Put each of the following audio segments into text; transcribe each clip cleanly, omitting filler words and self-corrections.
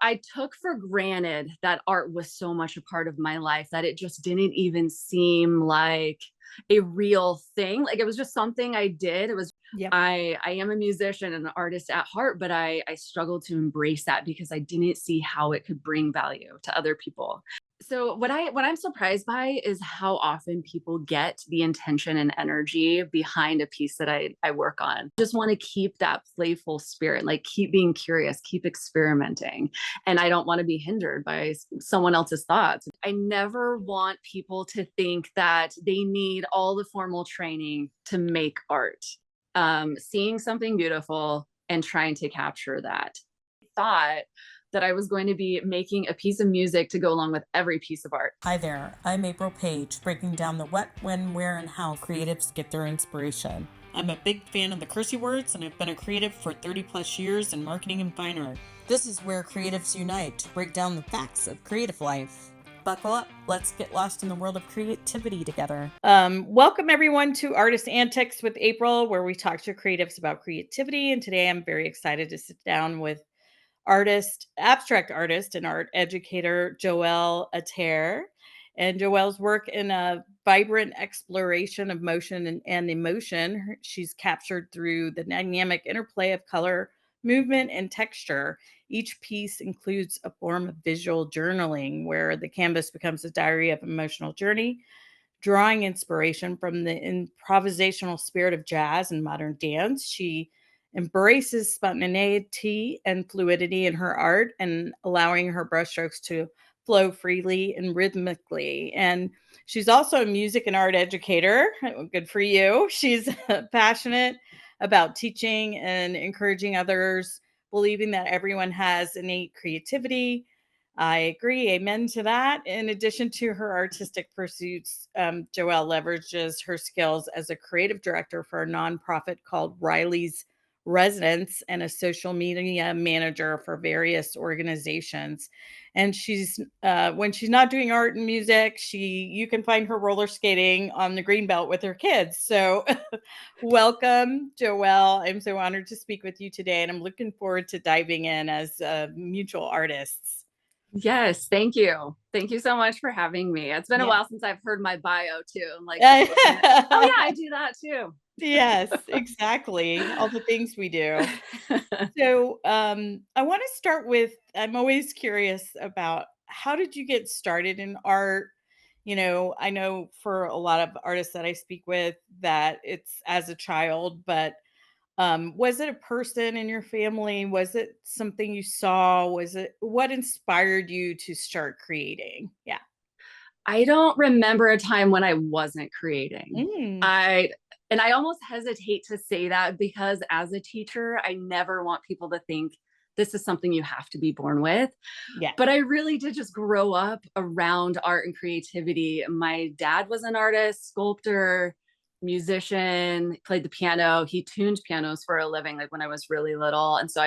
I took for granted that art was so much a part of my life that it just didn't even seem like a real thing. Like it was just something I did. It was Yep. I am a musician and an artist at heart, but I struggled to embrace that because I didn't see how it could bring value to other people. So what I'm surprised by is how often people get the intention and energy behind a piece that I work on. Just want to keep that playful spirit, like keep being curious, keep experimenting. And I don't want to be hindered by someone else's thoughts. I never want people to think that they need all the formal training to make art. Seeing something beautiful and trying to capture that. Thought that I was going to be making a piece of music to go along with every piece of art. Hi there, I'm April Paige, breaking down the what, when, where, and how creatives get their inspiration. I'm a big fan of the cursey words, and I've been a creative for 30 plus years in marketing and fine art. This is where creatives unite to break down the facts of creative life. Buckle up, let's get lost in the world of creativity together. Welcome everyone to Artist Antics with April, where we talk to creatives about creativity. And today I'm very excited to sit down with abstract artist and art educator, Joelle Ater. And Joelle's work in a vibrant exploration of motion and emotion. She's captured through the dynamic interplay of color, movement, and texture. Each piece includes a form of visual journaling where the canvas becomes a diary of emotional journey, drawing inspiration from the improvisational spirit of jazz and modern dance. She embraces spontaneity and fluidity in her art and allowing her brushstrokes to flow freely and rhythmically. And she's also a music and art educator. Good for you. She's passionate about teaching and encouraging others, believing that everyone has innate creativity. I agree. Amen to that. In addition to her artistic pursuits, Joelle leverages her skills as a creative director for a nonprofit called Riley's Residence and a social media manager for various organizations. And when she's not doing art and music, you can find her roller skating on the greenbelt with her kids. So welcome, Joelle. I'm so honored to speak with you today, and I'm looking forward to diving in as mutual artists. Yes, thank you. Thank you so much for having me. It's been a Yeah. while since I've heard my bio too. I'm like just looking at, oh yeah, I do that too. Yes, exactly. All the things we do. So, I want to start with I'm always curious about how did you get started in art? I know for a lot of artists that I speak with that it's as a child, but was it a person in your family? Was it something you saw? Was it what inspired you to start creating? Yeah. I don't remember a time when I wasn't creating. Mm, I and I almost hesitate to say that because as a teacher, I never want people to think this is something you have to be born with. yeah. But I really did just grow up around art and creativity. My dad was an artist, sculptor, musician, played the piano. He tuned pianos for a living, like when I was really little. And so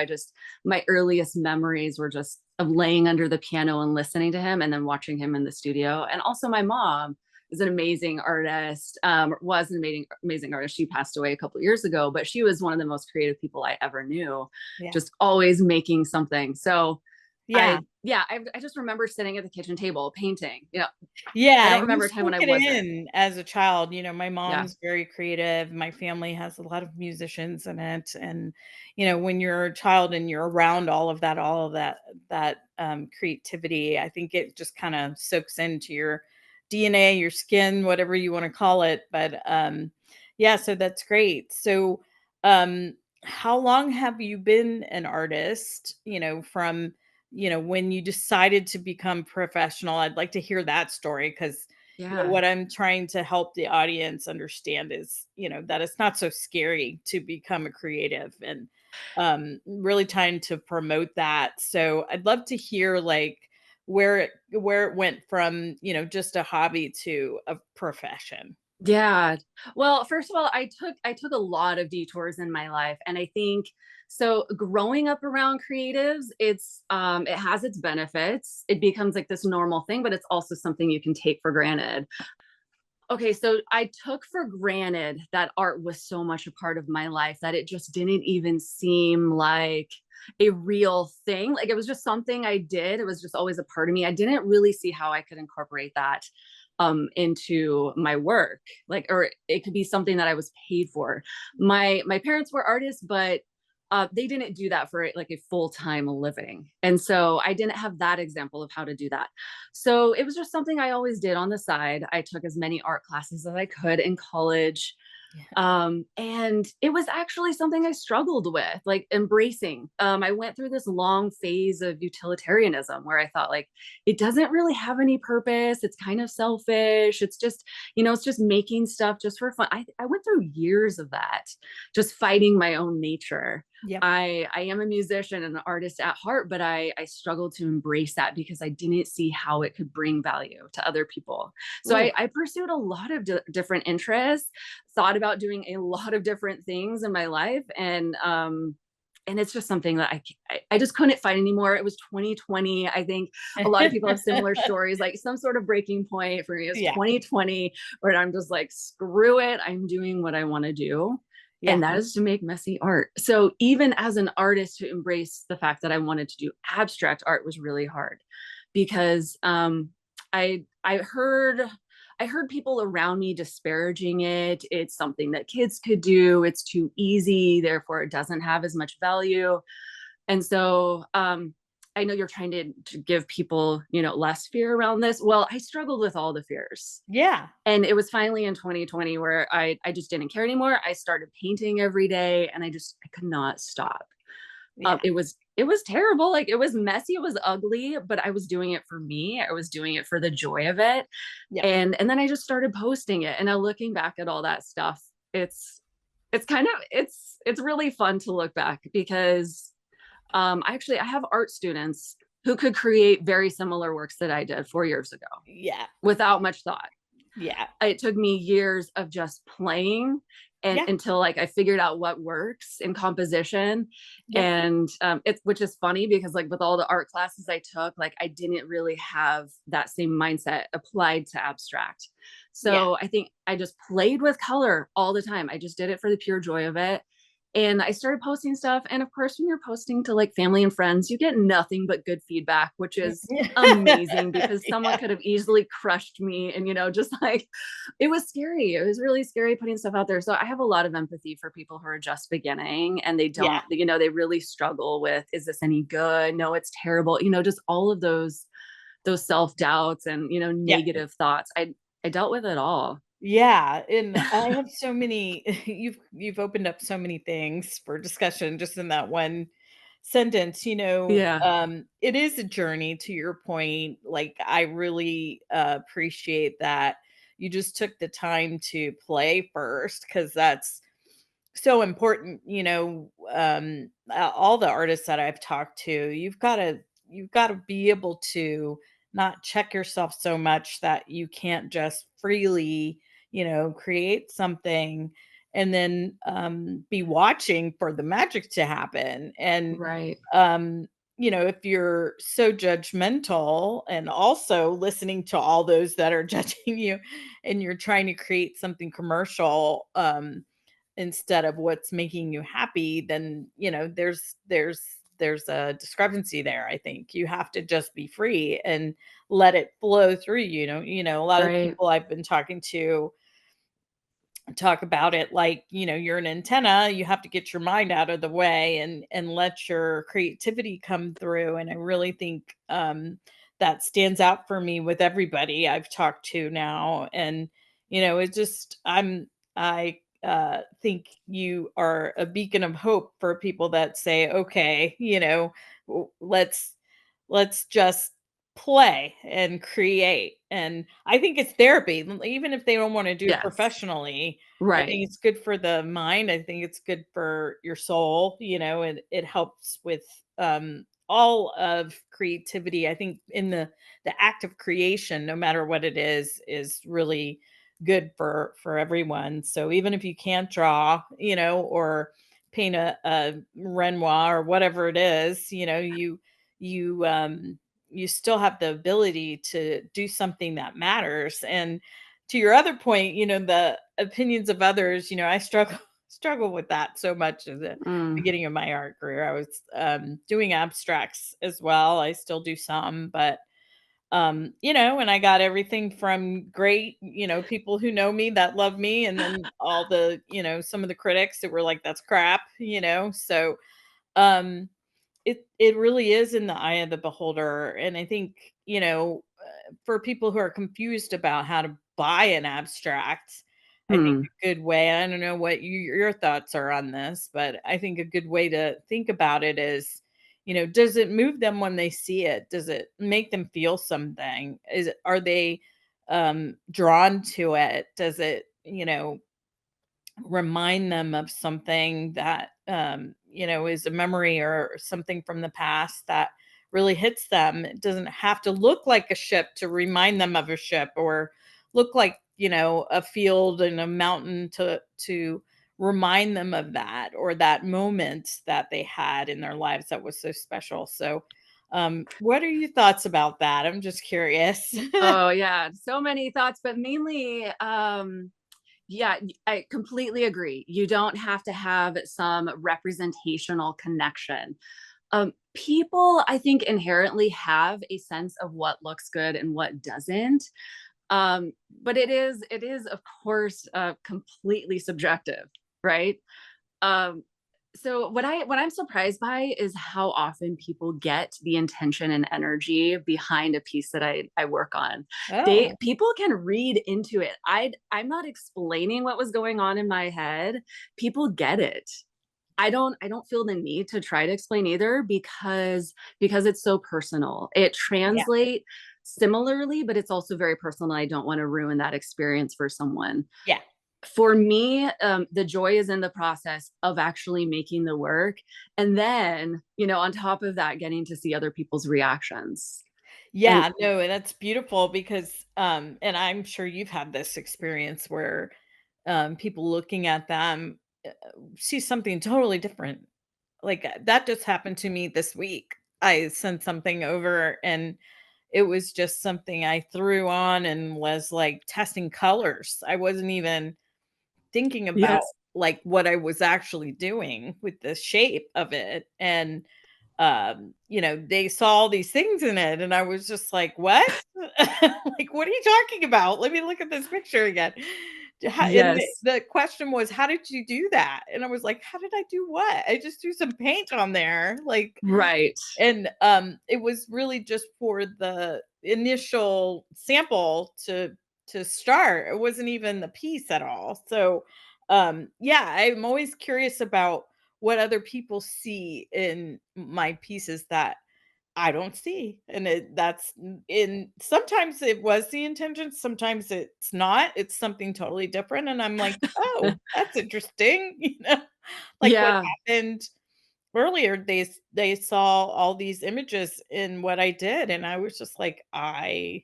my earliest memories were just of laying under the piano and listening to him and then watching him in the studio. And also my mom is an amazing artist, was an amazing artist. She passed away a couple of years ago, but she was one of the most creative people I ever knew, Yeah. just always making something. So Yeah. I just remember sitting at the kitchen table painting. I Yeah, don't and you remember a time when sneak I it wasn't. in as a child. My Yeah. mom's very creative. My family has a lot of musicians in it. And, when you're a child and you're around all of that creativity, I think it just kind of soaks into your DNA, your skin, whatever you want to call it. But yeah, so that's great. So um how long have you been an artist, from when you decided to become professional? I'd like to hear that story because Yeah. what I'm trying to help the audience understand is, that it's not so scary to become a creative and really trying to promote that. So I'd love to hear like where it went from, just a hobby to a profession. Yeah. Well, first of all, I took a lot of detours in my life, and I think so growing up around creatives, it has its benefits. It becomes like this normal thing, but it's also something you can take for granted. Okay, so I took for granted that art was so much a part of my life that it just didn't even seem like a real thing. Like it was just something I did. It was just always a part of me. I didn't really see how I could incorporate that into my work. Like, or it could be something that I was paid for. My parents were artists, but they didn't do that for like a full-time living. And so I didn't have that example of how to do that. So it was just something I always did on the side. I took as many art classes as I could in college. Yeah. And it was actually something I struggled with, like embracing. I went through this long phase of utilitarianism where I thought, like, it doesn't really have any purpose. It's kind of selfish. It's just, it's just making stuff just for fun. I went through years of that, just fighting my own nature. Yep. I am a musician and an artist at heart, but I struggled to embrace that because I didn't see how it could bring value to other people. So Ooh. I pursued a lot of different interests, thought about doing a lot of different things in my life, and it's just something that I just couldn't fight anymore. It was 2020. I think a lot of people have similar stories, like some sort of breaking point for me is Yeah. 2020, where I'm just like, screw it, I'm doing what I want to do. Yeah. And that is to make messy art. So even as an artist, to embrace the fact that I wanted to do abstract art was really hard because I heard people around me disparaging it. It's something that kids could do. It's too easy, therefore it doesn't have as much value. And so I know you're trying to give people, less fear around this. Well, I struggled with all the fears. Yeah. And it was finally in 2020 where I just didn't care anymore. I started painting every day and I could not stop. Yeah. It was terrible. Like it was messy, it was ugly, but I was doing it for me. I was doing it for the joy of it. Yeah. And then I just started posting it. And now looking back at all that stuff, it's kind of it's really fun to look back because I have art students who could create very similar works that I did 4 years ago Yeah. without much thought. Yeah. It took me years of just playing and Yeah. until like I figured out what works in composition. Yep. And it's which is funny because like with all the art classes I took, like I didn't really have that same mindset applied to abstract. Yeah. So I think I just played with color all the time. I just did it for the pure joy of it. And I started posting stuff. And of course, when you're posting to like family and friends, you get nothing but good feedback, which is amazing because someone Yeah. could have easily crushed me. And, just like it was scary. It was really scary putting stuff out there. So I have a lot of empathy for people who are just beginning and they Yeah. don't, they really struggle with, is this any good? No, it's terrible. Just all of those self-doubts and, Yeah. negative thoughts. I dealt with it all. Yeah, and I have so many you've opened up so many things for discussion just in that one sentence, Yeah. it is a journey to your point. Like I really appreciate that you just took the time to play first because that's so important, all the artists that I've talked to, you've got to be able to not check yourself so much that you can't just freely, create something and then be watching for the magic to happen. And Right. um if you're so judgmental and also listening to all those that are judging you and you're trying to create something commercial instead of what's making you happy, then, there's a discrepancy there. I think you have to just be free and let it flow through you. A lot of Right. people I've been talking to talk about it like, you're an antenna, you have to get your mind out of the way and let your creativity come through. And I really think that stands out for me with everybody I've talked to now. And it just I think you are a beacon of hope for people that say, okay, let's just play and create. And I think it's therapy, even if they don't want to do it Yes. professionally. I Right. think it's good for the mind. I think it's good for your soul, and it helps with all of creativity. I think in the act of creation, no matter what it is really good for everyone. So even if you can't draw, or paint a Renoir or whatever it is, you you still have the ability to do something that matters. And to your other point, the opinions of others, I struggle struggle with that so much at the Mm, beginning of my art career. I was doing abstracts as well. I still do some, but and I got everything from great, people who know me that love me, and then all the, some of the critics that were like, that's crap, so um it really is in the eye of the beholder. And I think, for people who are confused about how to buy an abstract, I think hmm. a good way, I don't know what your thoughts are on this, but I think a good way to think about it is, does it move them when they see it? Does it make them feel something? Are they drawn to it? Does it, remind them of something that is a memory or something from the past that really hits them? It doesn't have to look like a ship to remind them of a ship, or look like, a field and a mountain to remind them of that, or that moment that they had in their lives that was so special. So what are your thoughts about that? I'm just curious. Oh yeah, so many thoughts, but mainly, yeah, I completely agree. You don't have to have some representational connection. People, I think, inherently have a sense of what looks good and what doesn't. But it is of course completely subjective, right? Um, so what I'm surprised by is how often people get the intention and energy behind a piece that I work on. They Oh, People can read into it. I'm not explaining what was going on in my head. People get it. I don't feel the need to try to explain either, because it's so personal. It yeah. translate similarly, but it's also very personal. I don't want to ruin that experience for someone. Yeah. For me, the joy is in the process of actually making the work. And then, on top of that, getting to see other people's reactions. And Yeah, no, and that's beautiful because, and I'm sure you've had this experience where, people looking at them, see something totally different. Like, that just happened to me this week. I sent something over, and it was just something I threw on and was like testing colors. I wasn't even thinking about yes, like what I was actually doing with the shape of it. And they saw all these things in it, and I was just like, "What? Like, what are you talking about? Let me look at this picture again." And yes, the question was, "How did you do that?" And I was like, "How did I do what? I just threw some paint on there." Like, right. and it was really just for the initial sample to start. It wasn't even the piece at all. So yeah, I'm always curious about what other people see in my pieces that I don't see. And that's in sometimes it was the intention, sometimes it's not. It's something totally different. And I'm like, oh, that's interesting. Like what Yeah. happened earlier, they saw all these images in what I did, and I was just like, I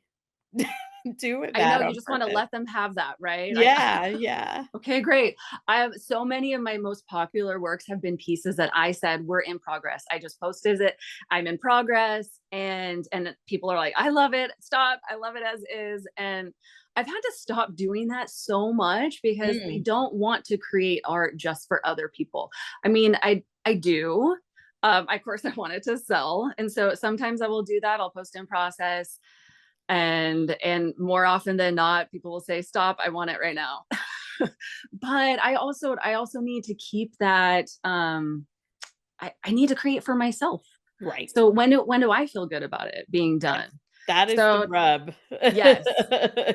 do I know that you on just want to purpose. let them have that, right? Yeah, yeah. Okay, great. I have so many of my most popular works have been pieces that I said were in progress. I just posted it. I'm in progress, and people are like, "I love it. Stop. I love it as is." And I've had to stop doing that so much because I Mm, don't want to create art just for other people. I mean, I do. Of course, I want it to sell, and so sometimes I will do that. I'll post in process, and more often than not, people will say, "Stop. I want it right now." But I also need to keep that. I need to create for myself. right. So when do I feel good about it being Yes. done? That is the So rub. yes,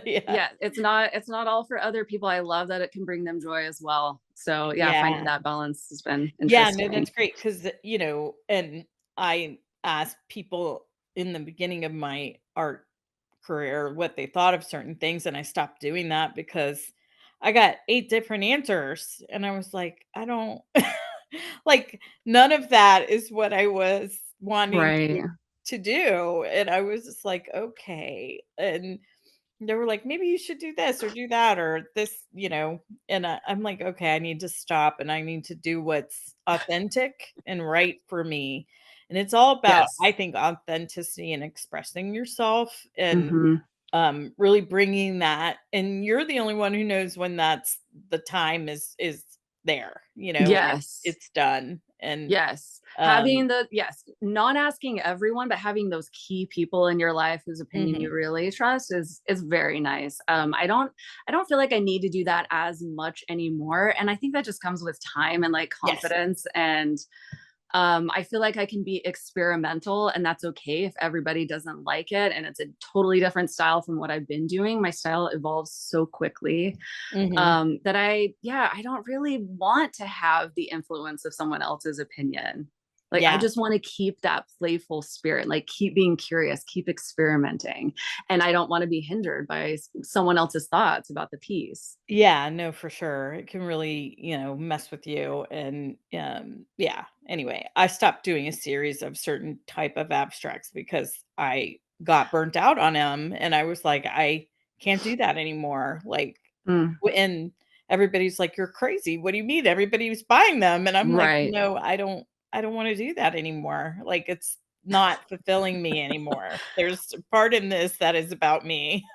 Yeah. yeah, it's not all for other people. I love that it can bring them joy as well. So yeah, finding Yeah. that balance has been Yeah, no, interesting. that's great because, and I asked people in the beginning of my art career what they thought of certain things, and I stopped doing that because I got 8 different answers, and I was like, "I don't." Like, none of that is what I was wanting Right. to do, and I was just like, "Okay," and they were like, "Maybe you should do this or do that or this," and I'm like, "Okay, I need to stop and I need to do what's authentic and right for me." And it's all about, Yes. I think, authenticity and expressing yourself. And Hmm. really bringing that, and you're the only one who knows when that's the time is there, and Yes. it's done. And Yes. um Not asking everyone, but having those key people in your life whose opinion mhm. you really trust is very nice. I don't feel like I need to do that as much anymore. And I think that just comes with time and like Yes. confidence. And I feel like I can be experimental, and that's okay if everybody doesn't like it. And it's a totally different style from what I've been doing. My style evolves so quickly Mhm. that I don't really want to have the influence of someone else's opinion. Like, I Yeah. just want to keep that playful spirit, like, keep being curious, keep experimenting. And I don't want to be hindered by someone else's thoughts about the piece. Yeah, no, for sure. It can really, mess with you. And yeah. Anyway, I stopped doing a series of certain type of abstracts because I got burnt out on them, and I was like, I can't do that anymore. Like, Mm, and everybody's like, "You're crazy. What do you mean? Everybody's buying them." And I'm like, right. "No, I don't want to do that anymore. Like, it's not fulfilling me anymore. There's a part in this that is about me."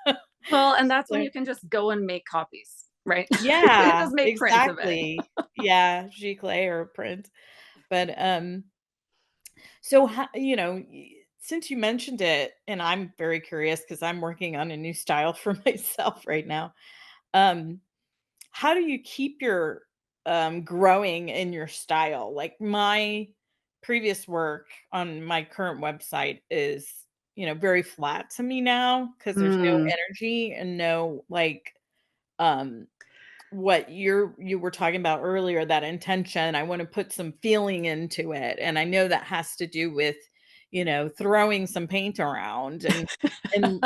Well, and that's when So you can just go and make copies, right? yeah, Just make prints of it. exactly. Yeah, giclée or print. But, so ho since you mentioned it, and I'm very curious because 'cause I'm working on a new style for myself right now, um, how do you keep your, growing in your style? Like, my previous work on my current website is, very flat to me now because there's no Mm, energy and no, like, um what you were talking about earlier, that intention. I want to put some feeling into it, and I know that has to do with, throwing some paint around and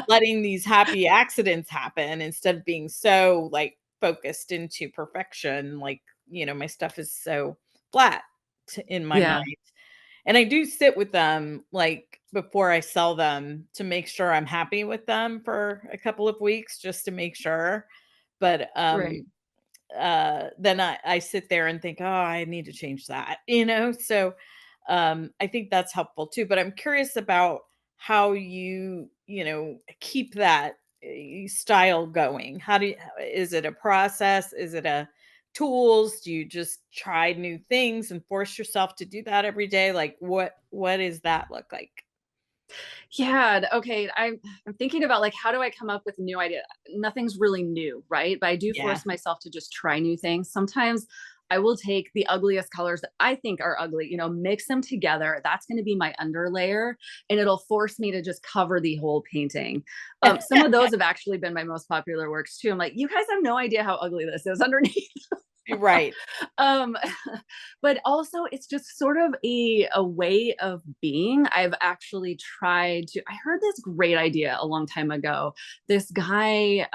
letting these happy accidents happen instead of being so, like, focused into perfection. Like, my stuff is so flat in my yeah, mind. And I do sit with them, like, before I sell them, to make sure I'm happy with them for a couple of weeks just to make sure. But right. then I sit there and think, "Oh, I need to change that," So, I think that's helpful too, but I'm curious about how you, keep that, style going. Is it a process? Is it a tools? Do you just try new things and force yourself to do that every day? Like, what does that look like? Yeah, okay, I'm thinking about, like, how do I come up with new idea? Nothing's really new, right? But I do Yeah. force myself to just try new things. Sometimes I will take the ugliest colors that I think are ugly, mix them together. That's gonna be my underlayer, and it'll force me to just cover the whole painting. Some of those have actually been my most popular works too. I'm like, "You guys have no idea how ugly this is underneath." Right. um but also it's just sort of a way of being. I've actually tried to I heard this great idea a long time ago. This guy,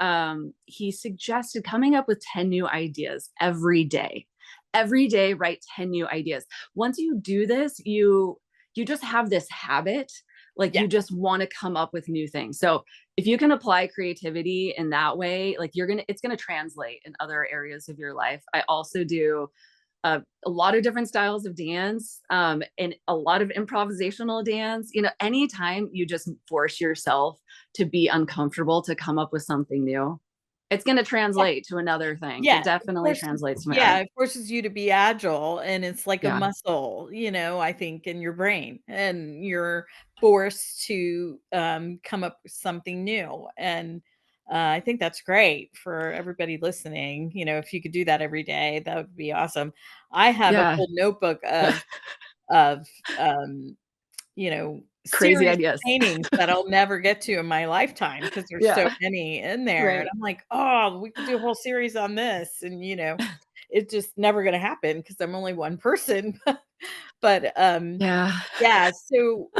he suggested coming up with 10 new ideas every day. Every day write 10 new ideas. Once you do this, you just have this habit, like Yeah. you just want to come up with new things. So if you can apply creativity in that way, like it's gonna translate in other areas of your life. I also do a lot of different styles of dance, and a lot of improvisational dance. Anytime you just force yourself to be uncomfortable to come up with something new, it's going to translate to another thing. Yeah, It definitely translates to my art. it forces you to be agile, and it's like a Yeah. muscle, I think, in your brain, and you're forced to, come up with something new. And, I think that's great for everybody listening. If you could do that every day, that would be awesome. I have a Yeah. full notebook of, um Crazy series of ideas. paintings that I'll never get to in my lifetime because there's so Yeah. many in there, and Right. I'm like, "Oh, we could do a whole series on this," and, it's just never gonna happen because 'cause I'm only one person. But, Yeah. yeah, so,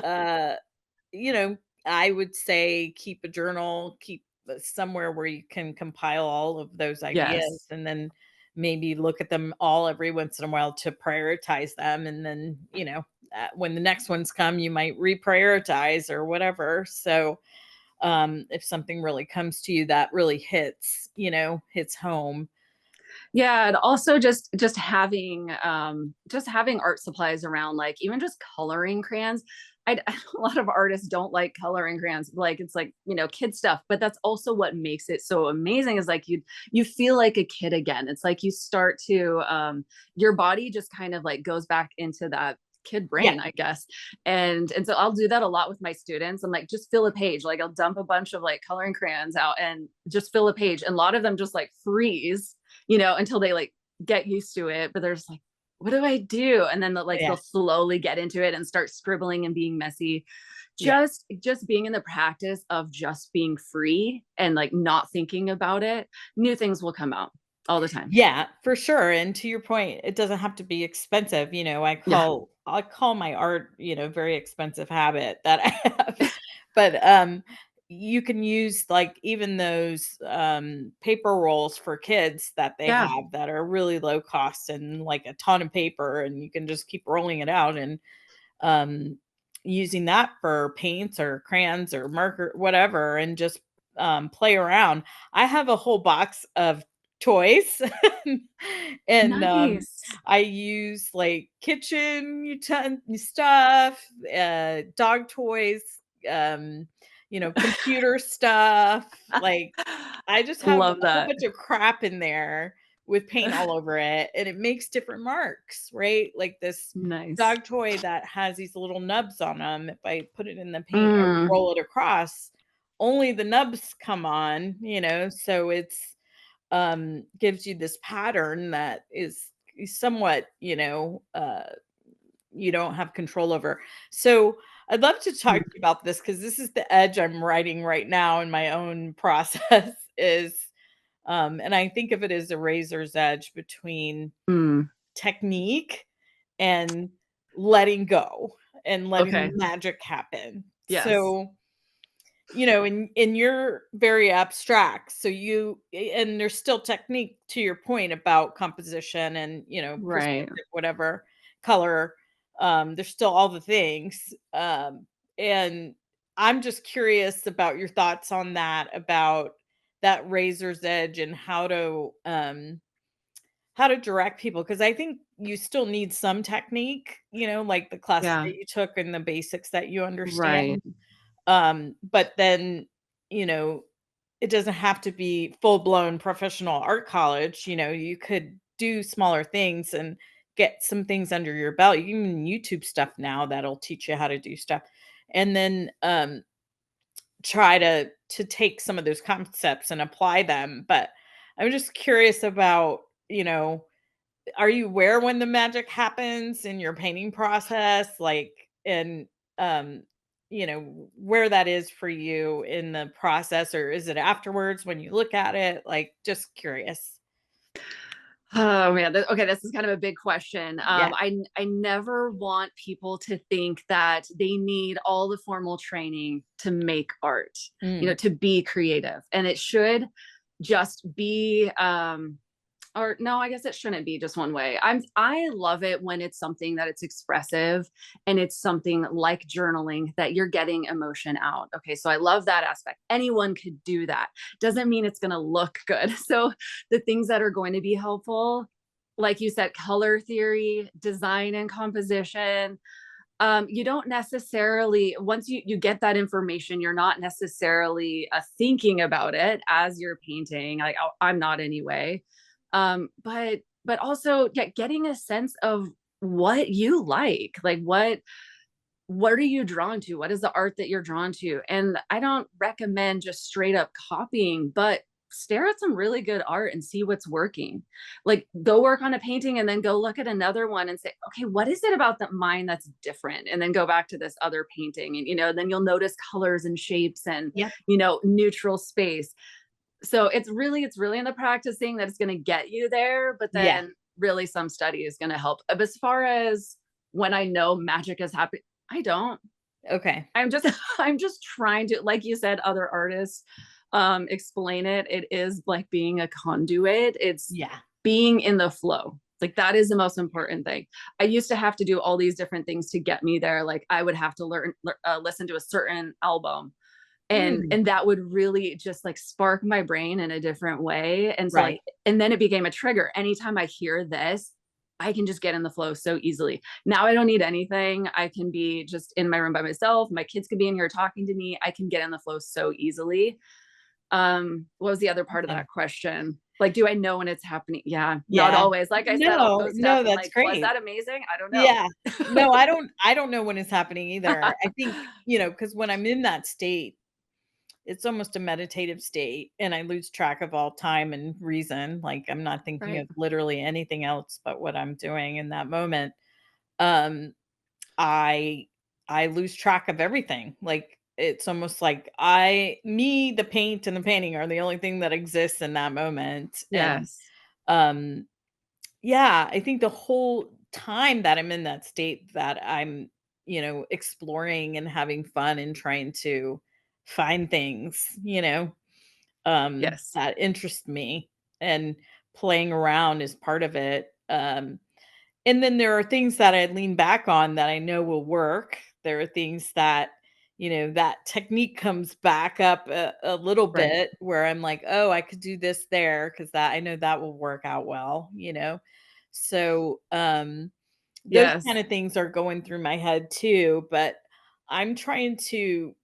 you know, I would say keep a journal, keep somewhere where you can compile all of those ideas, Yes. and then maybe look at them all every once in a while to prioritize them. And then, when the next ones come, you might reprioritize or whatever. So, if something really comes to you that really hits home. Yeah, and also just having art supplies around, like even just coloring crayons. a lot of artists don't like coloring crayons. Like it's like, kid stuff, but that's also what makes it so amazing is like you feel like a kid again. It's like you start to your body just kind of like goes back into that kid Yeah. brain, I guess. And so I'll do that a lot with my students. I'm like, just fill a page. Like I'll dump a bunch of like coloring crayons out and just fill a page. And a lot of them just like freeze, until they like get used to it. But there's like, what do I do? And then they'll Yeah. slowly get into it and start scribbling and being messy. Yeah. Just being in the practice of just being free and like not thinking about it, new things will come out all the time. Yeah, for sure, and to your point, it doesn't have to be expensive, Yeah. I call my art, very expensive habit that I have, but, you can use, like, even those, paper rolls for kids that they Yeah. have that are really low cost and, like, a ton of paper, and you can just keep rolling it out and, um, using that for paints or crayons or marker whatever, and just, play around. I have a whole box of toys and, Nice. I use, like, kitchen stuff, dog toys, um, computer stuff, like, I just have a Love whole that. bunch of crap in there with paint all over it, and it makes different marks, right? Like this Nice. dog toy that has these little nubs on them. If I put it in the paint and Mm, roll it across, only the nubs come on, so it's gives you this pattern that is somewhat, you don't have control over. So I'd love to talk mm, to you about this because this is the edge I'm writing right now in my own process is and I think of it as a razor's edge between mm. technique and letting go and letting Okay. magic happen. Yes. So, and you're very abstract. So and there's still technique to your point about composition and, Right. perspective, whatever, color. There's still all the things. And I'm just curious about your thoughts on that, about that razor's edge and how to direct people, because I think you still need some technique, like the classes Yeah. that you took and the basics that you Right. understand. But then, you know, it doesn't have to be full-blown professional art college, you could do smaller things and get some things under your belt. You can YouTube stuff now that'll teach you how to do stuff. And then try to take some of those concepts and apply them. But I'm just curious about, are you aware when the magic happens in your painting process? Like, and, um, where that is for you in the process, or is it afterwards when you look at it? Like, just curious. Oh man. Okay, this is kind of a big question. Yeah. I never want people to think that they need all the formal training to make art, Mm, to be creative, and it should just be or no, I guess it shouldn't be just one way. I love it when it's something that it's expressive and it's something like journaling that you're getting emotion out. Okay, so I love that aspect. Anyone could do that. Doesn't mean it's going to look good. So the things that are going to be helpful, like you said, color theory, design and composition, you don't necessarily, once you get that information, you're not necessarily thinking about it as you're painting, like I'm not anyway. But also, yeah, getting a sense of what you like what are you drawn to, what is the art that you're drawn to. And I don't recommend just straight up copying, but stare at some really good art and see what's working. Like go work on a painting and then go look at another one and say, okay, what is it about that mine that's different, and then go back to this other painting. And then you'll notice colors and shapes and yep. neutral space. So it's really in the practicing that it's going to get you there, but Yeah. then really some study is going to help. But as far as when I know magic is happening, I don't. Okay. I'm just I'm just trying to, like you said, other artists explain it. It is like being a conduit. It's Yeah. being in the flow. Like that is the most important thing. I used to have to do all these different things to get me there. Like I would have to listen to a certain album, and Mm, and that would really just like spark my brain in a different way. And so like, right. and then it became a trigger. Anytime I hear this, I can just get in the flow so easily. Now I don't need anything. I can be just in my room by myself. My kids could be in here talking to me. I can get in the flow so easily. What was the other part of Awesome. that question? Like, do I know when it's happening? Yeah, not Yeah. always. Like I said, I'll No, post stuff no, and that's like, was great. that amazing? I don't know. Yeah. No, I don't know when it's happening either. I think, because when I'm in that state, it's almost a meditative state and I lose track of all time and reason. Like I'm not thinking Right. of literally anything else but what I'm doing in that moment. Um, I I lose track of everything. Like it's almost like the paint and the painting are the only thing that exists in that moment. And Yes. um yeah, I think the whole time that I'm in that state that I'm, exploring and having fun and trying to find things, Yes. that interest me, and playing around is part of it. And then there are things that I lean back on that I know will work. There are things that, that technique comes back up a little Right. bit where I'm like, oh, I could do this there because that I know that will work out well. So those kind Yes. of things are going through my head too. But I'm trying to,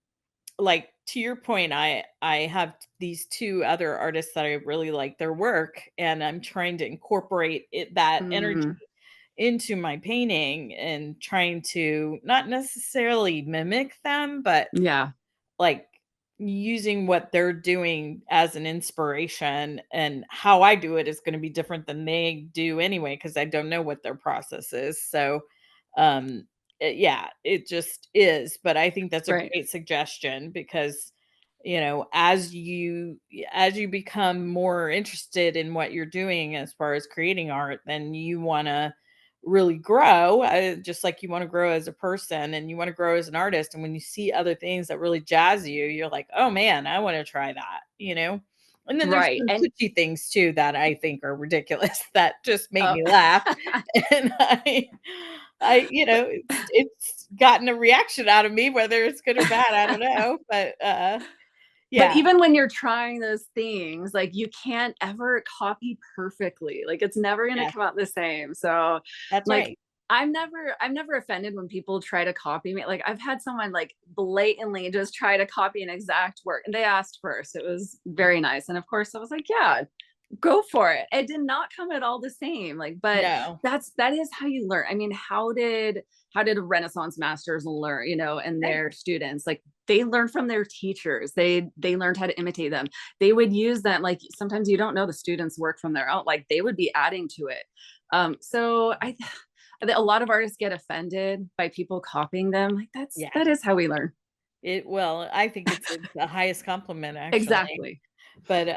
like, to your point, I have these two other artists that I really like their work, and I'm trying to incorporate that energy Mm, into my painting and trying to not necessarily mimic them, but yeah. like using what they're doing as an inspiration, and how I do it is going to be different than they do anyway because I don't know what their process is. So yeah, it just is, but I think that's a Right. great suggestion because as you become more interested in what you're doing as far as creating art, then you want to really grow, just like you want to grow as a person and you want to grow as an artist. And when you see other things that really jazz you, you're like, oh man, I want to try that. And then there's Right. some And kitschy things too that I think are ridiculous that just make uh, me laugh. And it's gotten a reaction out of me, whether it's good or bad, I don't know. But but yeah, even when you're trying those things, like you can't ever copy perfectly. Like it's never going to yeah, come out the same. So that's like right. I'm never offended when people try to copy me. Like I've had someone like blatantly just try to copy an exact work and they asked first. It was very nice. And of course I was like, yeah, go for it. It did not come at all the same. Like, but No, that is how you learn. I mean, how did Renaissance masters learn, and right. their students? Like they learned from their teachers. They learned how to imitate them. They would use them. Like sometimes you don't know the students' work from their own. Like they would be adding to it. So a lot of artists get offended by people copying them. Like Yeah. that is how we learn. Well, I think it's the highest compliment actually. Exactly. But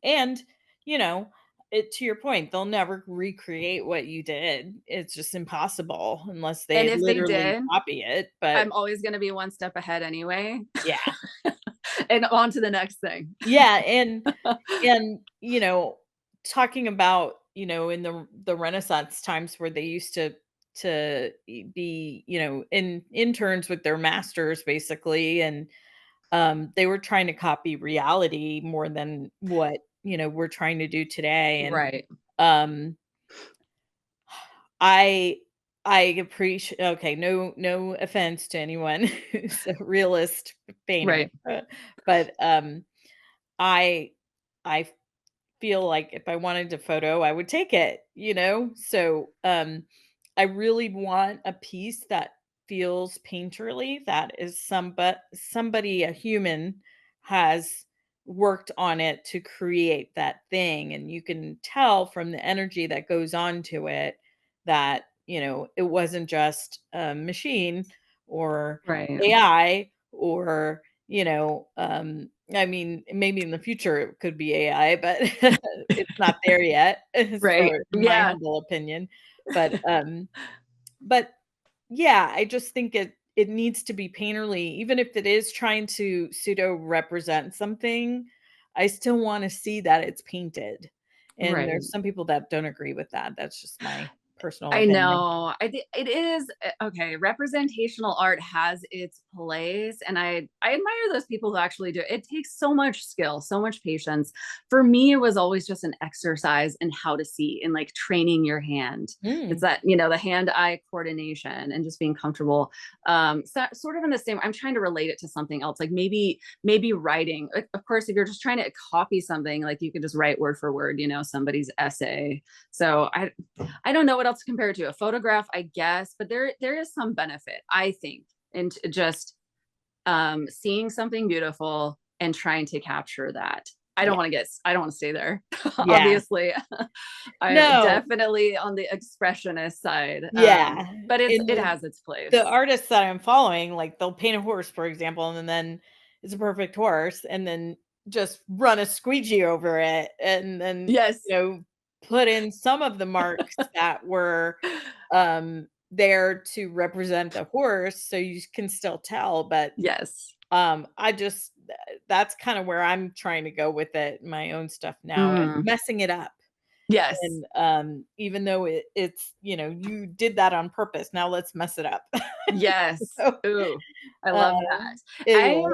and you know, to your point, they'll never recreate what you did. It's just impossible unless And they if they literally did, copy it. But I'm always going to be one step ahead anyway. yeah. And on to the next thing. Yeah, and talking about, in the Renaissance times where they used to be, in interns with their masters basically, and they were trying to copy reality more than what, we're trying to do today. And Right. um I I appreciate, okay, no offense to anyone who's a realist painter, Right. but I I feel like if I wanted a photo, I would take it. So I really want a piece that feels painterly, that is somebody, a human, has worked on it to create that thing. And you can tell from the energy that goes on to it that, it wasn't just a machine or Right. AI or, I mean, maybe in the future it could be AI, but it's not there yet, as Right. far as my Yeah. humble opinion. But, yeah, I just think it needs to be painterly, even if it is trying to pseudo represent something. I still wanna see that it's painted, and Right. there's some people that don't agree with that. That's just my personal I opinion. know. I think it is okay. Representational art has its place, and I admire those people who actually do it. It takes so much skill, so much patience. For me, it was always just an exercise in how to see and like training your hand. It's Mm. that the hand-eye coordination and just being comfortable. So sort of in the same. I'm trying to relate it to something else, like maybe writing. Of course, if you're just trying to copy something, like you could just write word for word, somebody's essay. So I don't know what else to compare it to. A photograph, I guess, but there is some benefit, I think, in just seeing something beautiful and trying to capture that. Yeah. I don't want to stay there. Yeah. Obviously, I'm No. definitely on the expressionist side. Yeah. But In it has its the place. artists that I'm following, like, they'll paint a horse, for example, and then it's a perfect horse, and then just run a squeegee over it, and then, Yes. put in some of the marks that were, there to represent the horse so you can still tell, but, Yes. I just that's kinda where I'm trying to go with it, my own stuff now, and Mm, messing it up. yes. And, even though it's, you did that on purpose, now let's mess it up. Yes. So, Ooh, I love that. um, anyway.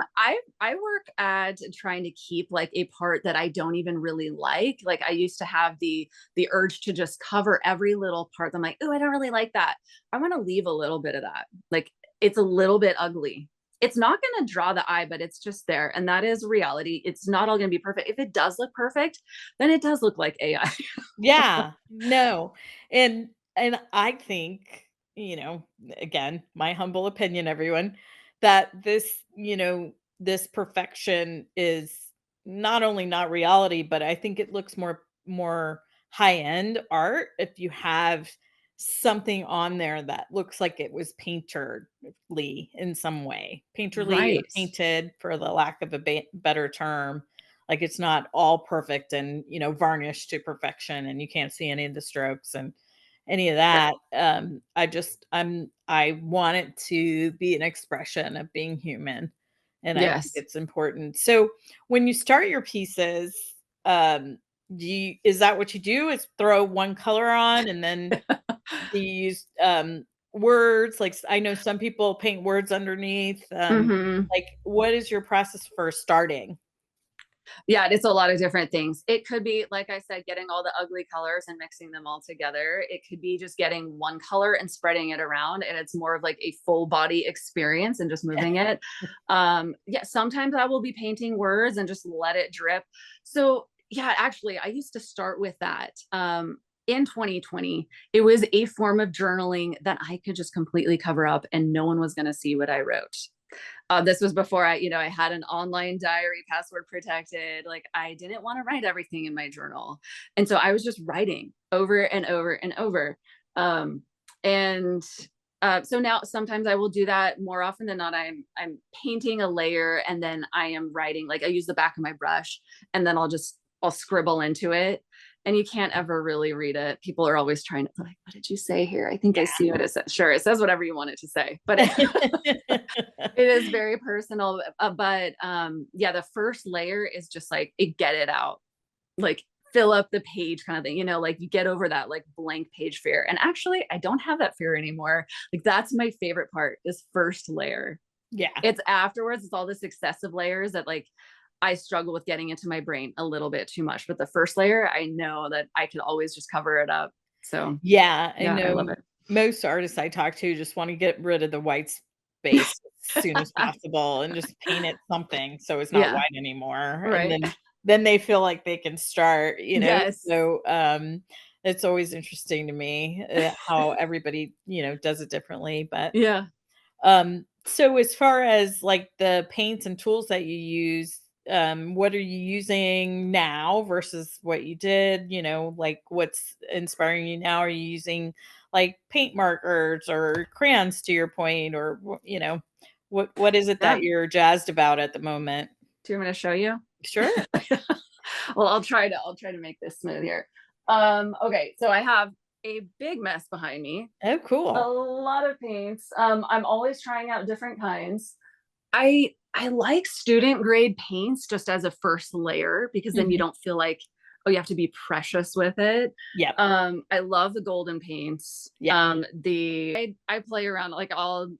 I work at trying to keep like a part that I don't even really like. Like I used to have the urge to just cover every little part. I'm like, oh, I don't really like that. I want to leave a little bit of that. Like it's a little bit ugly. It's not going to draw the eye, but it's just there. And that is reality. It's not all going to be perfect. If it does look perfect, then it does look like AI. Yeah, no, and I think, again, my humble opinion, everyone, that this perfection is not only not reality, but I think it looks more high-end art if you have something on there that looks like it was painterly in some way. Painterly or Right. painted, for the lack of a better term. Like, it's not all perfect and, varnished to perfection, and you can't see any of the strokes and any of Right. that. I want it to be an expression of being human, and I think Yes. it's important. So, when you start your pieces, is that what you do, is throw one color on, and then do you use, words? Like, I know some people paint words underneath, Hmm. like, what is your process for starting? Yeah, it's a lot of different things. It could be, like I said, getting all the ugly colors and mixing them all together. It could be just getting one color and spreading it around, and it's more of like a full body experience and just moving it. Yeah, sometimes I will be painting words and just let it drip. So yeah, actually, I used to start with that. In 2020, it was a form of journaling that I could just completely cover up and no one was going to see what I wrote. This was before I had an online diary, password protected. Like I didn't want to write everything in my journal. And so I was just writing over and over and over. And so now sometimes I will do that more often than not. I'm painting a layer and then I am writing, like I use the back of my brush and then I'll scribble into it. And you can't ever really read it. People are always trying to like, what did you say here? I think I see what it says. Sure, it says whatever you want it to say, but it is very personal. But yeah, the first layer is just like get it out, like fill up the page kind of thing, like you get over that like blank page fear. And actually, I don't have that fear anymore. Like that's my favorite part, is first layer. Yeah. It's afterwards, it's all the successive layers that like I struggle with getting into my brain a little bit too much. But the first layer, I know that I could always just cover it up. So Yeah, I yeah, I love know it. most artists I talk to just wanna get rid of the white space as soon as possible and just paint it something so it's not Yeah, white anymore, and right. then they feel like they can start, Yes. so, it's always interesting to me, how everybody, does it differently, but, Yeah. so as far as, like, the paints and tools that you use, what are you using now versus what you did? Like, what's inspiring you now? Are you using, like, paint markers or crayons, to your point, or what is it Yeah. that you're jazzed about at the moment? Do you want me to show you? Sure. Well, I'll try to make this smooth here. Okay, so I have a big mess behind me. Oh, A cool. lot of paints. I'm always trying out different kinds. I like student grade paints just as a first layer because then you Mhm. don't feel like oh, you have to be precious with it. Yep. I love the golden paints. Yeah. I play around, like I'll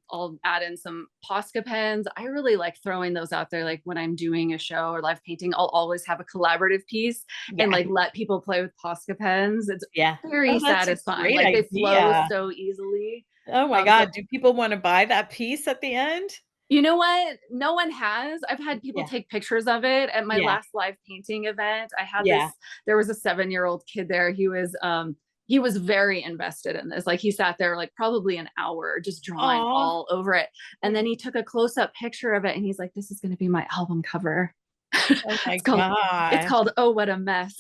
add in some Posca pens. I really like throwing those out there. Like when I'm doing a show or live painting, I'll always have a collaborative piece and Yeah. like let people play with Posca pens. It's Yeah. very Oh, that's a satisfying. great Like they flow idea. so easily. Oh my So god, do people wanna buy that piece at the end? you know what? No one has. I've had people Yeah. take pictures of it at my Yeah. last live painting event. I had Yeah. this, there was a 7-year-old kid there. He was very invested in this. Like he sat there like probably an hour just drawing Aw. all over it. And then he took a close-up picture of it and he's like, this is gonna be my album cover. Oh my It's gosh. called Oh What a Mess.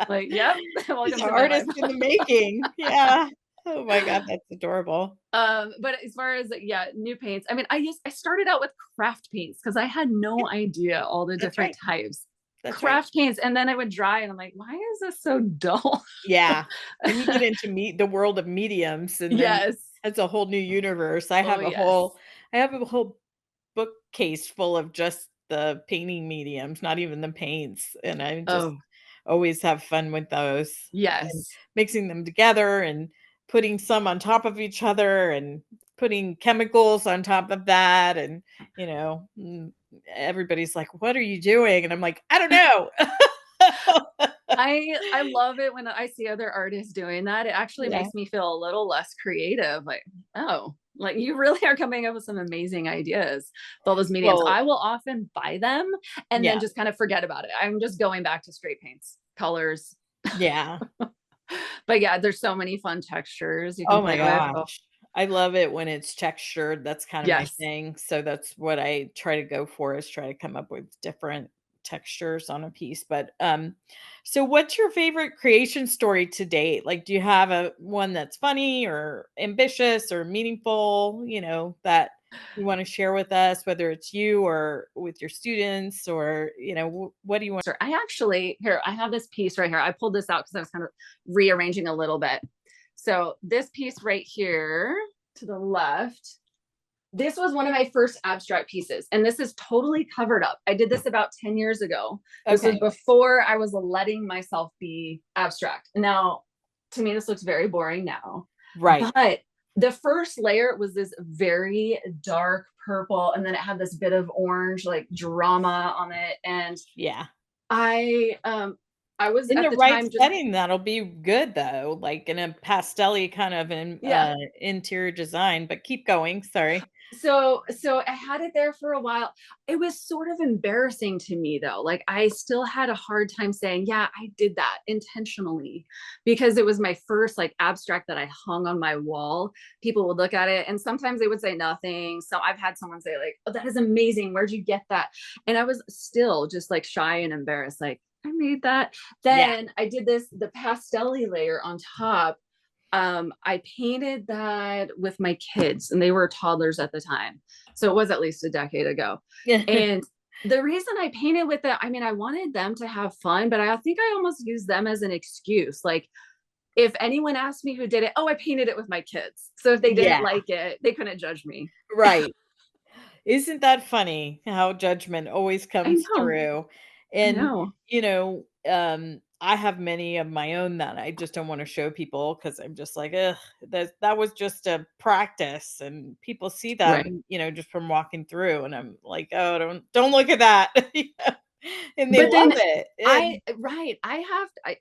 Like, yep, welcome He's an to my life. artist in the making. Yeah. Oh my god, that's adorable. But as far as yeah, new paints, I mean, I started out with craft paints because I had Yeah, no idea all the that's different right. types. That's right. Craft paints, and then I would dry, and I'm like, why is this so dull? Yeah. Then you get into the world of mediums, and then Yes. that's a whole new universe. Oh yes. I have a whole bookcase full of just the painting mediums, not even the paints, and I just Oh always have fun with those and yes. mixing them together and putting some on top of each other and putting chemicals on top of that and, everybody's like, "What are you doing?" And I'm like, "I don't know." I love it when I see other artists doing that. It actually Yeah. makes me feel a little less creative. Like, oh, like you really are coming up with some amazing ideas with all those mediums. Well, I will often buy them and then yeah. just kind of forget about it. I'm just going back to straight paints, colors. Yeah. But yeah, there's so many fun textures you can Oh my play with. Oh, gosh. I love it when it's textured, that's kind of my yes. thing, so that's what I try to go for is try to come up with different textures on a piece, but, so what's your favorite creation story to date? Like, do you have a one that's funny or ambitious or meaningful, that you wanna share with us, whether it's you or with your students or, what do you want. Sure. I actually, here, I have this piece right here. I pulled this out because I was kind of rearranging a little bit. So this piece right here to the left, this was one of my first abstract pieces, and this is totally covered up. I did this about 10 years ago. This was Okay, before I was letting myself be abstract. Now, to me, this looks very boring now, right, but the first layer was this very dark purple, and then it had this bit of orange, like drama on it. And yeah. I, I was In at the the right time just, setting, that'll be good though, like in a pastel-y kind of an, yeah, interior design, but keep going, sorry. so I had it there for a while. It was sort of embarrassing to me though. Like I still had a hard time saying, yeah, I did that intentionally because it was my first like abstract that I hung on my wall. People would look at it and sometimes they would say nothing. So I've had someone say like, "Oh, that is amazing. Where'd you get that?" And I was still just like shy and embarrassed like, I made that. Yeah, Then I did the pastel layer on top. I painted that with my kids, and they were toddlers at the time. So it was at least a decade ago. And the reason I painted with it, I mean, I wanted them to have fun, but I think I almost used them as an excuse. Like, if anyone asked me who did it, oh, I painted it with my kids. So if they didn't yeah, like it, they couldn't judge me. right. Isn't that funny how judgment always I comes know. through? I And, know. I have many of my own that I just don't wanna show people because 'cause I'm just like, "Ugh, that was just a practice," and people see Right. them, just from walking through, and I'm like, "Oh, don't look at that." And they But love then it, I and right, I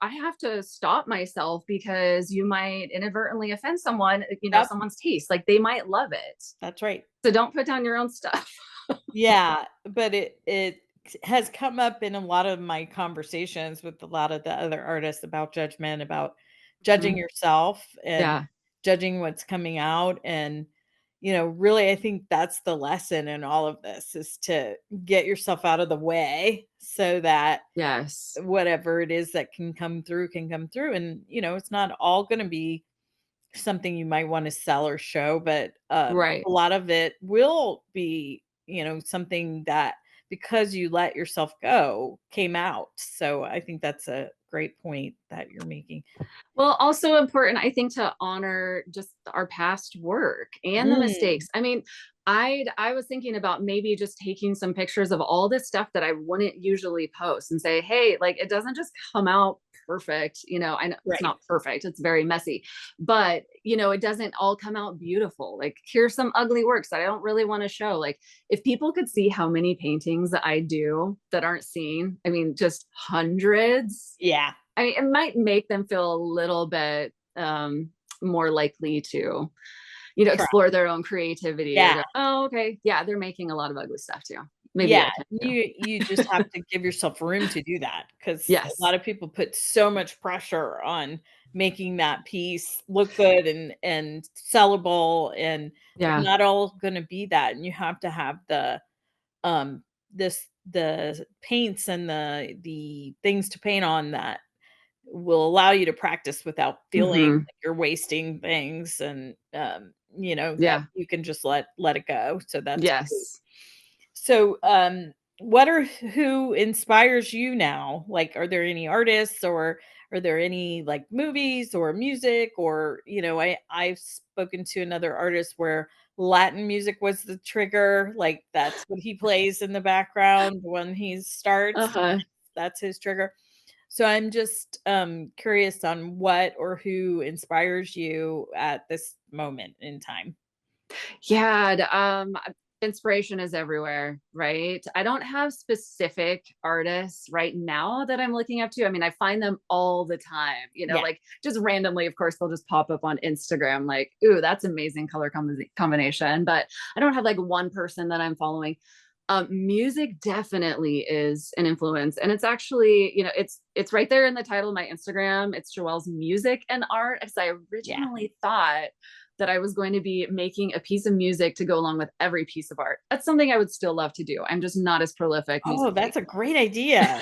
have to stop myself because you might inadvertently offend someone, yep, someone's taste. Like they might love it. that's right. So don't put down your own stuff. Yeah, but it has come up in a lot of my conversations with a lot of the other artists about judgment, about judging Mhm. yourself and Yeah. judging what's coming out, and, really, I think that's the lesson in all of this is to get yourself out of the way so that Yes. whatever it is that can come through, and, it's not all gonna be something you might wanna sell or show, but, a Right. lot of it will be, something that because you let yourself go, came out. So I think that's a great point that you're making. Well, also important, I think, to honor just our past work and the Mm, mistakes. I mean, I was thinking about maybe just taking some pictures of all this stuff that I wouldn't usually post and say, hey, like it doesn't just come out perfect. I know it's Right. not perfect. It's very messy, but it doesn't all come out beautiful. Like here's some ugly works that I don't really want to show. Like if people could see how many paintings that I do that aren't seen, I mean, just hundreds. Yeah. I mean, it might make them feel a little bit more likely to Try. explore their own creativity or Yeah. go, "Oh, okay. Yeah, they're making a lot of ugly stuff too. Maybe Yeah, I can too." you just have to give yourself room to do that, because a Yes. lot of people put so much pressure on making that piece look good and sellable, and they're Yeah. not all gonna be that, and you have to have um, the paints and the things to paint on that will allow you to practice without feeling Mhm. like you're wasting things, and, that Yeah. you can just let it go, so that's great. Yes. So, who inspires you now? Like, are there any artists, or are there any like movies or music, or I've spoken to another artist where Latin music was the trigger, like that's what he plays in the background when he starts. Uh-huh. That's his trigger. So I'm just curious on what or who inspires you at this moment in time. Yeah, inspiration is everywhere, right? I don't have specific artists right now that I'm looking up to. I mean, I find them all the time, Yeah. like just randomly, of course, they'll just pop up on Instagram like, "Ooh, that's amazing color combination." But I don't have like one person that I'm following. Music definitely is an influence, and it's actually, it's right there in the title of my Instagram. It's Joelle's Music and Art, because I Yeah. originally thought that I was going to be making a piece of music to go along with every piece of art. That's something I would still love to do. I'm just not as prolific Oh, musically. that's a great idea.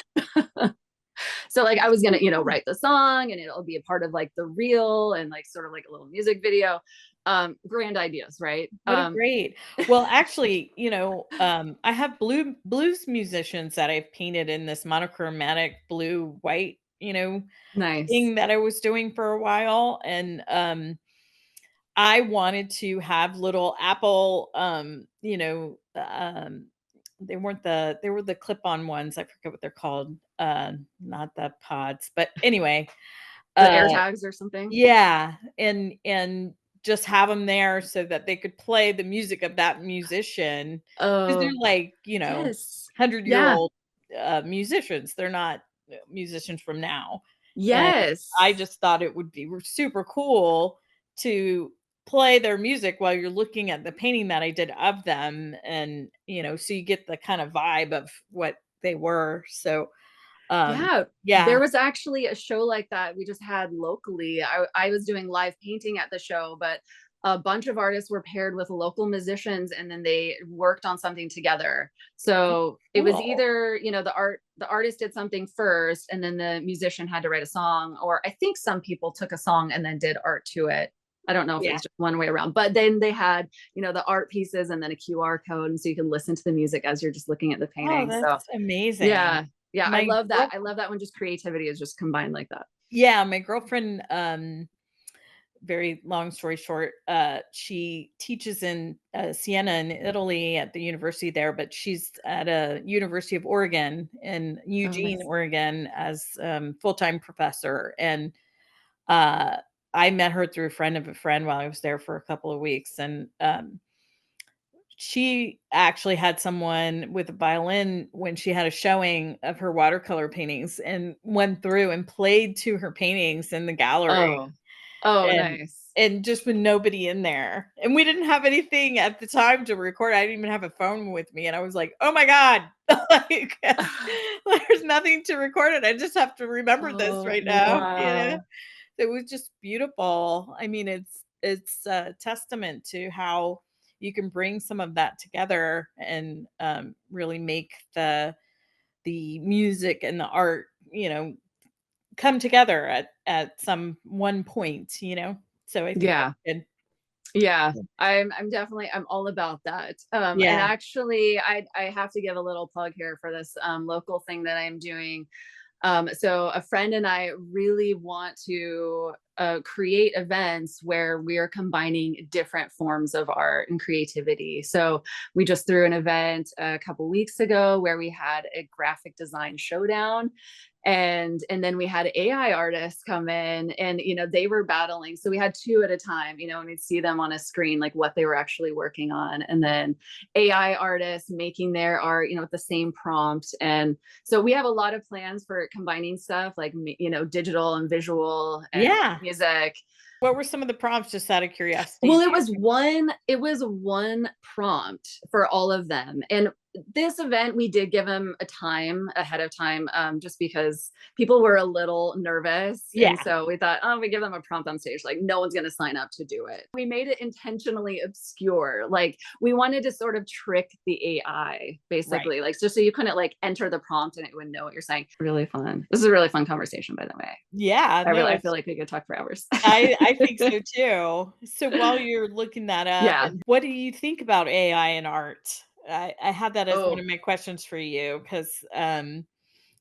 So like I That's was gonna, so cool. write the song and it'll be a part of like the reel and like sort of like a little music video. Grand ideas, right? What a great, well, actually, I have blues musicians that I've painted in this monochromatic blue white, Nice. thing that I was doing for a while, and I wanted to have little Apple, they were the clip-on ones. I forget what they're called. Not the pods, but anyway, The uh air tags or something. yeah, and just have them there so that they could play the music of that musician, because 'cause they're Oh, like, yes. Yeah. hundred-year-old, musicians. They're not, musicians from now, and I Yes. just thought it would be super cool to play their music while you're looking at the painting that I did of them, and, so you get the kind of vibe of what they were, so, um, Yeah, yeah. there was actually a show like that we just had locally. I was doing live painting at the show, but a bunch of artists were paired with local musicians and then they worked on something together. So it was Cool. either, the artist did something first and then the musician had to write a song, or I think some people took a song and then did art to it. I don't know if it Yeah. was just one way around, but then they had, the art pieces and then a QR code. And so you can listen to the music as you're just looking at the Oh, painting. So that's amazing. yeah. Yeah, I My love that. girl I love that when just creativity is just combined like that. Yeah, my girlfriend, very long story short, she teaches in, Siena in Italy at the university there, but she's at a University of Oregon in Oh, Eugene, nice. Oregon as, full-time professor, and, uh, I met her through a friend of a friend while I was there for a couple of weeks, and, she actually had someone with a violin when she had a showing of her watercolor paintings, and went through and played to her paintings in the gallery, Oh. Oh, and nice. just with nobody in there, and we didn't have anything at the time to record. I didn't even have a phone with me, and I was like, "Oh my god." Like, there's nothing to record it, I just have to remember this Oh, right now, wow. It was just beautiful. I mean, it's a testament to how you can bring some of that together, and, really make the music and the art, come together at some one point. So I think Yeah. that's good. Yeah. I'm all about that. And Yeah. actually I have to give a little plug here for this local thing that I'm doing. So a friend and I really want to create events where we are combining different forms of art and creativity. So we just threw an event a couple weeks ago where we had a graphic design showdown, and then we had AI artists come in, and they were battling. So we had two at a time, and we'd see them on a screen, like what they were actually working on, and then AI artists making their art, with the same prompt. And so we have a lot of plans for combining stuff like digital and visual and Yeah. music. What were some of the prompts, just out of curiosity? Well, it was one prompt for all of them. And this event, we did give them a time ahead of time, just because people were a little nervous. And Yeah. so we thought, oh, we give them a prompt on stage, like no one's going to sign up to do it. We made it intentionally obscure. Like we wanted to sort of trick the AI, Right. basically, like just so you couldn't like enter the prompt and it would know what you're saying. Really fun. This is a really fun conversation, by the way. Yeah. I No, really, I feel it's like we could talk for hours. I think so too. So while you're looking that up, Yeah. and what do you think about AI in art? I had that as one Oh, of my questions for you because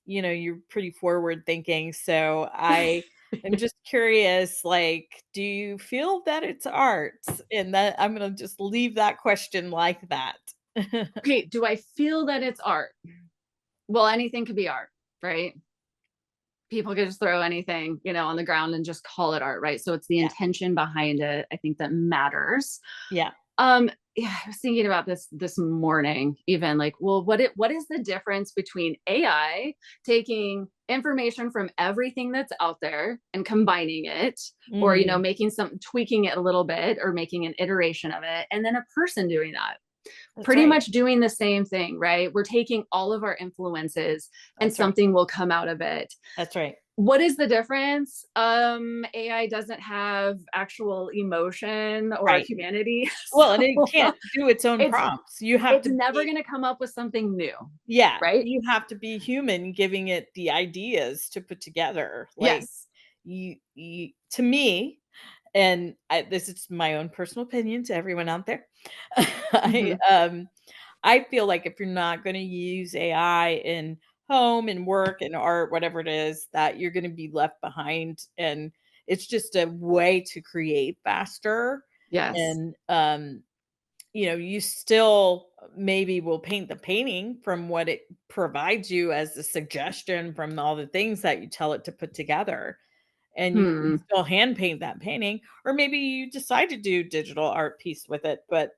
you're pretty forward thinking. So I am just curious, like, do you feel that it's art? And that I'm gonna just leave that question like that. okay. Do I feel that it's art? Well, anything could be art, right? People could just throw anything, on the ground and just call it art, right? So it's the Yeah. intention behind it, I think, that matters. Yeah. Yeah, I was thinking about this morning, even like, well, what is the difference between AI taking information from everything that's out there and combining it, or Mm, making some tweaking it a little bit, or making an iteration of it, and then a person doing that? that's Pretty right. much doing the same thing, right? We're taking all of our influences and That's right. something will come out of it. That's right. What is the difference? AI doesn't have actual emotion or Right. humanity. Well, and it So can't do its own it's prompts. You have it's to never be going to come up with something new, Yeah, right? you have to be human giving it the ideas to put together. Like, Yes. you to me, and this is my own personal opinion to everyone out there. I, Hmm. um, I feel like if you're not gonna use AI in home and work and art, whatever it is, that you're gonna be left behind, and it's just a way to create faster, Yes. and, you still maybe will paint the painting from what it provides you as a suggestion from all the things that you tell it to put together, and you can Hmm. still hand paint that painting, or maybe you decide to do digital art piece with it, but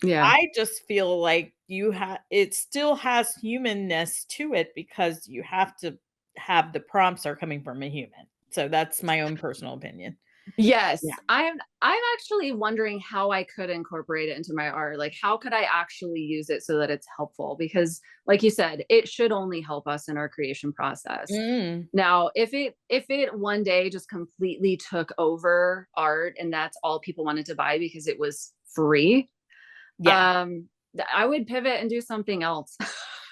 Yeah. I just feel like it still has humanness to it because you have to have the prompts are coming from a human. So that's my own personal opinion. Yeah. Yes, I'm actually wondering how I could incorporate it into my art. Like how could I actually use it so that it's helpful? Because like you said, it should only help us in our creation process. Mm, Now, if it one day just completely took over art and that's all people wanted to buy because it was free, yeah. um I would pivot and do something else.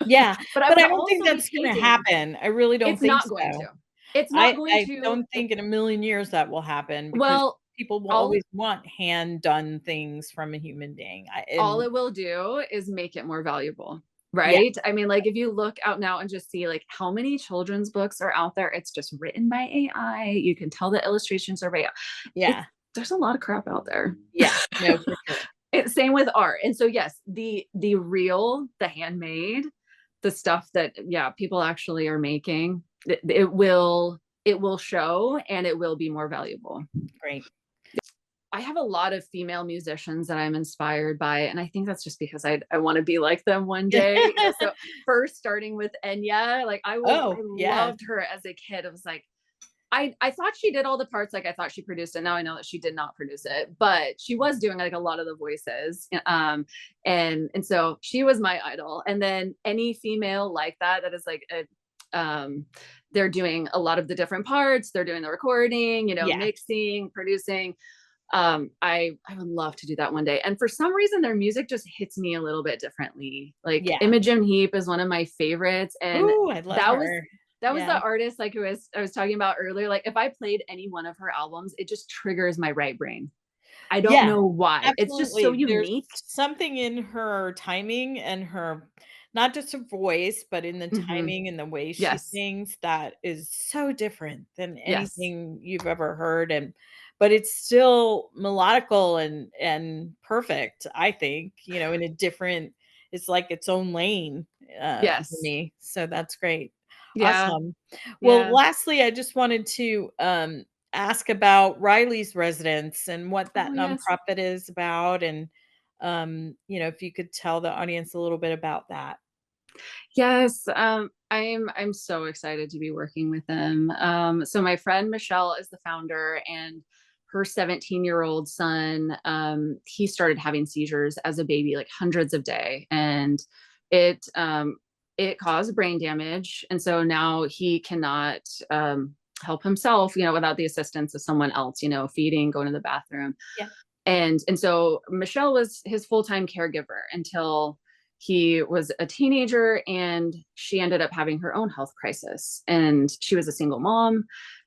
Yeah, But I but would I don't think also be that's gonna painting. happen. I really don't It's think not going so. to. It's not going I to. don't think in a million years that will happen because Well, people will all always want hand done things from a human being. all it will do is make it more valuable, Yeah, right? I mean, like if you look out now and just see like how many children's books are out there, it's just written by AI. You can tell the illustrations are by AI. It's yeah, There's a lot of crap out there. yeah. No, for sure. Same with art. And so yes, the real, the handmade, the stuff that yeah, people actually are making, it will show and it will be more valuable. Great. I have a lot of female musicians that I'm inspired by, and I think that's just because I want to be like them one day. So first starting with Enya, like I Oh, yes. loved her as a kid. I was like, I thought she did all the parts, like I thought she produced it. Now I know that she did not produce it, but she was doing like a lot of the voices. And so she was my idol. And then any female like that is like they're doing a lot of the different parts, they're doing the recording, Yeah, mixing, producing. I would love to do that one day. And for some reason their music just hits me a little bit differently. Like yeah. Imogen Heap is one of my favorites, and Ooh, I love that was her. that was Yeah. the artist like who I was talking about earlier. Like if I played any one of her albums, it just triggers my right brain. I don't Yeah, know why. It's just so absolutely. There's unique. something in her timing and her not just her voice, but in the Mhm. timing and the way she Yes. sings that is so different than Yes. anything you've ever heard, and but it's still melodical and perfect, I think, in a different it's like its own lane, for Yes. me, so that's great. Yeah. Awesome. Well, Yeah. lastly, I just wanted to, ask about Riley's Residence and what Oh, that yes. nonprofit is about, and, if you could tell the audience a little bit about that. Yes, I'm so excited to be working with them. So my friend Michelle is the founder, and her 17-year-old son, he started having seizures as a baby, like hundreds a day, and it caused brain damage, and so now he cannot help himself, without the assistance of someone else, feeding, going to the bathroom. Yeah. And so Michelle was his full-time caregiver until he was a teenager, and she ended up having her own health crisis, and she was a single mom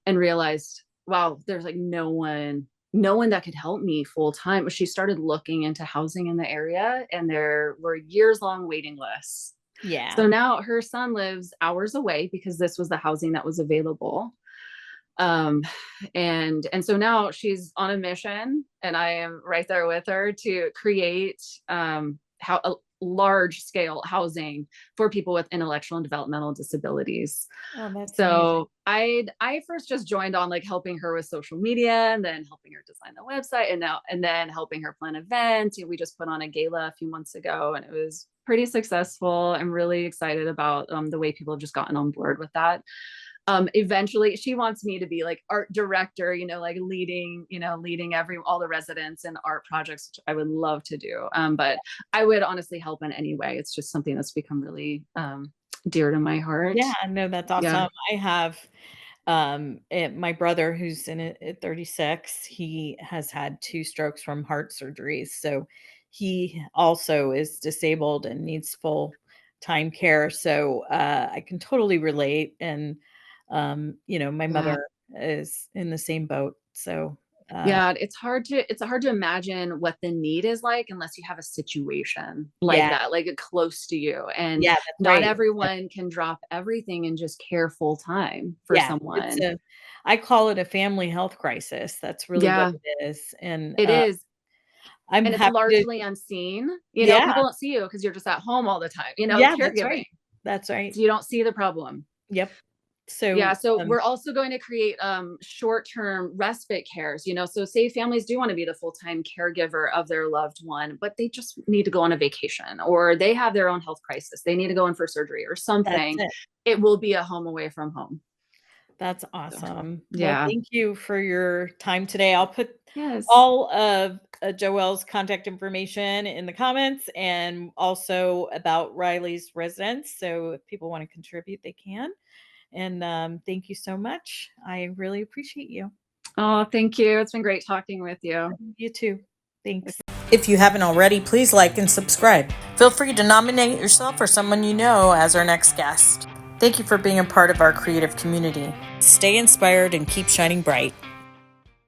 and realized, wow, there's like no one that could help me full time. She started looking into housing in the area, and there were years long waiting lists. So Yeah. now her son lives hours away because this was the housing that was available. um and so now she's on a mission, and I am right there with her to create how a large scale housing for people with intellectual and developmental disabilities. Oh, that's amazing. So I first just joined on, like, helping her with social media, and then helping her design the website, and then helping her plan events. We just put on a gala a few months ago, and it was pretty successful. I'm really excited about the way people have just gotten on board with that. Eventually she wants me to be like art director, like leading all the residents and art projects, which I would love to do. But I would honestly help in any way. It's just something that's become really dear to my heart. Yeah, no, that's Yeah. awesome. I have, my brother who's at 36, he has had 2 strokes from heart surgeries, so he also is disabled and needs full-time care, so, I can totally relate, and, my Yeah. mother is in the same boat, so, Yeah, it's hard to imagine what the need is like unless you have a situation like yeah, that, like close to you. And yeah, that's not right. everyone can drop everything and just care full time for Yeah, it's someone. a I call it a family health crisis, that's really what Yeah, it is, and, it is. I'm And it's happy to largely unseen. yeah, People don't see you because you're just at home all the time, yeah, that's caregiving. right. That's right. So you don't see the problem. Yep. Yeah, So, so we're also going to create short-term respite cares, so say families do want to be the full-time caregiver of their loved one, but they just need to go on a vacation, or they have their own health crisis. They need to go in for surgery or that's something. it. It will be a home away from home. That's So, awesome. Well, yeah. thank you for your time today. I'll put Yes. all of, Joelle's contact information in the comments and also about Riley's residence, so if people wanna contribute, they can, and, thank you so much. I really appreciate you. Oh, thank you. It's been great talking with you. You too. Thanks. If you haven't already, please like and subscribe. Feel free to nominate yourself or someone you know as our next guest. Thank you for being a part of our creative community. Stay inspired and keep shining bright.